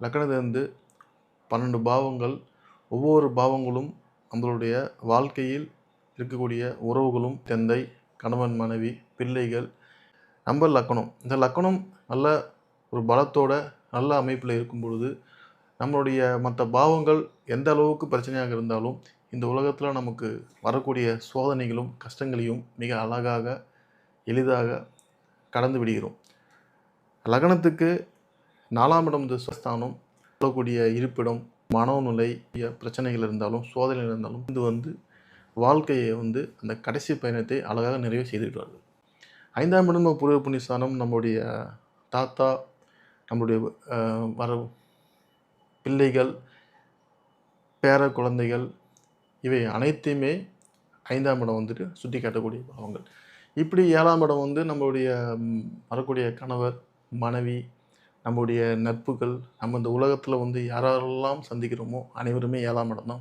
லக்னத்திலிருந்து 12 பாவங்கள். ஒவ்வொரு பாவங்களும் நம்மளுடைய வாழ்க்கையில் இருக்கக்கூடிய உறவுகளும், தந்தை, கணவன், மனைவி, பிள்ளைகள், நம்ம லக்னம். இந்த லக்னம் நல்ல ஒரு பலத்தோட நல்ல அமைப்பில் இருக்கும் பொழுது நம்மளுடைய மற்ற பாவங்கள் எந்த அளவுக்கு பிரச்சனையாக இருந்தாலும் இந்த உலகத்தில் நமக்கு வரக்கூடிய சோதனைகளும் கஷ்டங்களையும் மிக அழகாக எளிதாக கடந்து விடுகிறோம். லக்னத்துக்கு 4ஆம் இடம் ஸ்தானம், சொல்லக்கூடிய இருப்பிடம், மனோநிலை பிரச்சனைகள் இருந்தாலும் சோதனைகள் இருந்தாலும் இது வாழ்க்கையை அந்த கடைசி பயணத்தை அழகாக நிறைவு செய்துவிடுவார்கள். 5ஆம் இடம் பூர்வ புண்ணியஸ்தானம், நம்முடைய தாத்தா, நம்முடைய வர பிள்ளைகள், பேர குழந்தைகள், இவை அனைத்தையுமே 5ஆம் இடம் சுட்டி காட்டக்கூடிய பாவங்கள். இப்படி 7ஆம் இடம் நம்மளுடைய வரக்கூடிய கணவர், மனைவி, நம்முடைய நட்புகள், நம்ம இந்த உலகத்தில் யாரெல்லாம் சந்திக்கிறோமோ அனைவருமே 7ஆம் இடம் தான்.